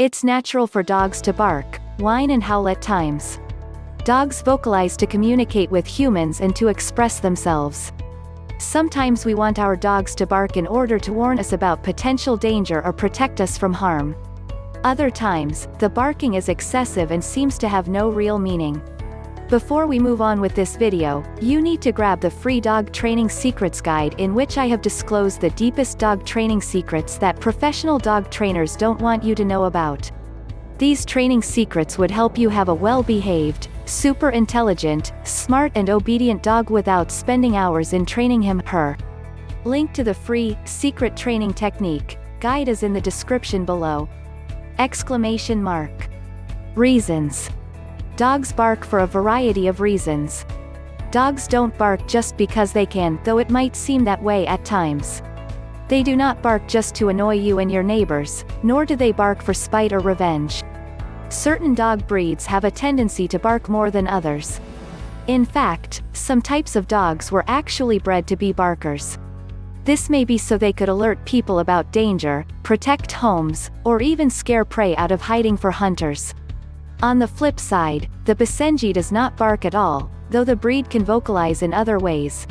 It's natural for dogs to bark, whine and howl at times. Dogs vocalize to communicate with humans and to express themselves. Sometimes we want our dogs to bark in order to warn us about potential danger or protect us from harm. Other times, the barking is excessive and seems to have no real meaning. Before we move on with this video, you need to grab the free Dog Training Secrets Guide, in which I have disclosed the deepest dog training secrets that professional dog trainers don't want you to know about. These training secrets would help you have a well-behaved, super intelligent, smart and obedient dog without spending hours in training him/her. Link to the free Secret Training Technique guide is in the description below. Exclamation mark. Reasons. Dogs bark for a variety of reasons. Dogs don't bark just because they can, though it might seem that way at times. They do not bark just to annoy you and your neighbors, nor do they bark for spite or revenge. Certain dog breeds have a tendency to bark more than others. In fact, some types of dogs were actually bred to be barkers. This may be so they could alert people about danger, protect homes, or even scare prey out of hiding for hunters. On the flip side, the Basenji does not bark at all, though the breed can vocalize in other ways.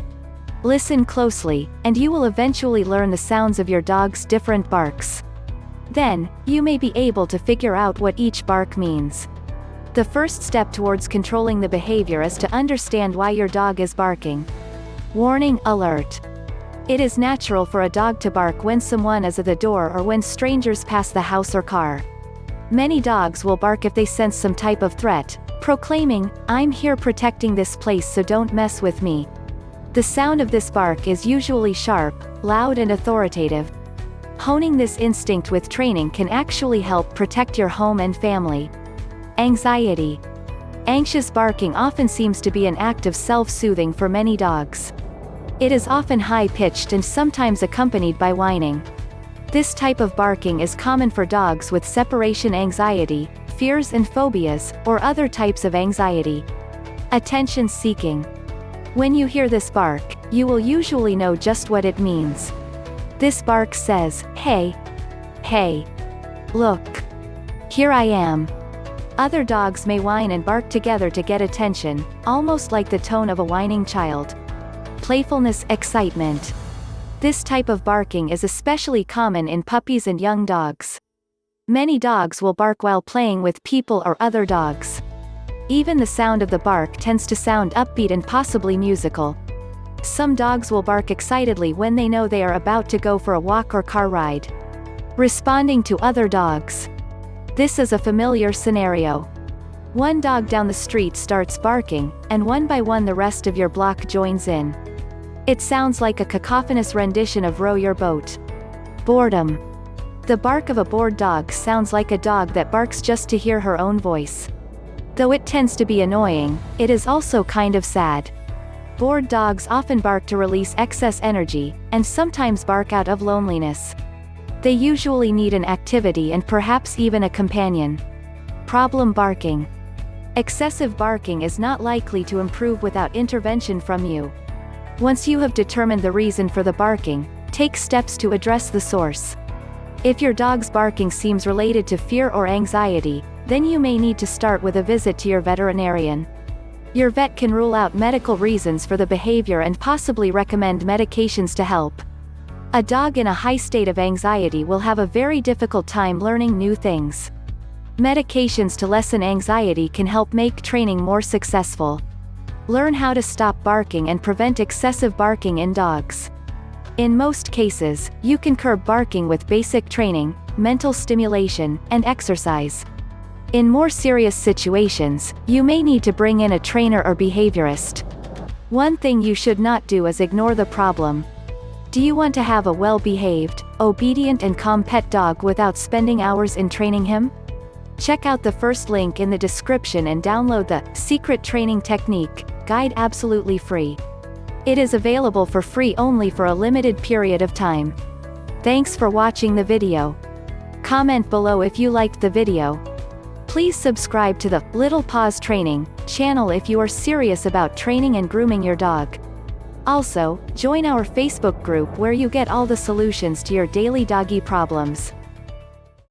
Listen closely, and you will eventually learn the sounds of your dog's different barks. Then, you may be able to figure out what each bark means. The first step towards controlling the behavior is to understand why your dog is barking. Warning alert. It is natural for a dog to bark when someone is at the door or when strangers pass the house or car. Many dogs will bark if they sense some type of threat, proclaiming, "I'm here protecting this place, so don't mess with me." The sound of this bark is usually sharp, loud and authoritative. Honing this instinct with training can actually help protect your home and family. Anxiety. Anxious barking often seems to be an act of self-soothing for many dogs. It is often high-pitched and sometimes accompanied by whining. This type of barking is common for dogs with separation anxiety, fears and phobias, or other types of anxiety. Attention seeking. When you hear this bark, you will usually know just what it means. This bark says, "Hey! Hey! Look! Here I am!" Other dogs may whine and bark together to get attention, almost like the tone of a whining child. Playfulness, excitement. This type of barking is especially common in puppies and young dogs. Many dogs will bark while playing with people or other dogs. Even the sound of the bark tends to sound upbeat and possibly musical. Some dogs will bark excitedly when they know they are about to go for a walk or car ride. Responding to other dogs. This is a familiar scenario. One dog down the street starts barking, and one by one the rest of your block joins in. It sounds like a cacophonous rendition of "Row Your Boat." Boredom. The bark of a bored dog sounds like a dog that barks just to hear her own voice. Though it tends to be annoying, it is also kind of sad. Bored dogs often bark to release excess energy, and sometimes bark out of loneliness. They usually need an activity and perhaps even a companion. Problem barking. Excessive barking is not likely to improve without intervention from you. Once you have determined the reason for the barking, take steps to address the source. If your dog's barking seems related to fear or anxiety, then you may need to start with a visit to your veterinarian. Your vet can rule out medical reasons for the behavior and possibly recommend medications to help. A dog in a high state of anxiety will have a very difficult time learning new things. Medications to lessen anxiety can help make training more successful. Learn how to stop barking and prevent excessive barking in dogs. In most cases, you can curb barking with basic training, mental stimulation, and exercise. In more serious situations, you may need to bring in a trainer or behaviorist. One thing you should not do is ignore the problem. Do you want to have a well-behaved, obedient and calm pet dog without spending hours in training him? Check out the first link in the description and download the Secret Training Technique guide absolutely free. It is available for free only for a limited period of time. Thanks for watching the video. Comment below if you liked the video. Please subscribe to the Little Paws Training channel if you are serious about training and grooming your dog. Also, join our Facebook group where you get all the solutions to your daily doggy problems.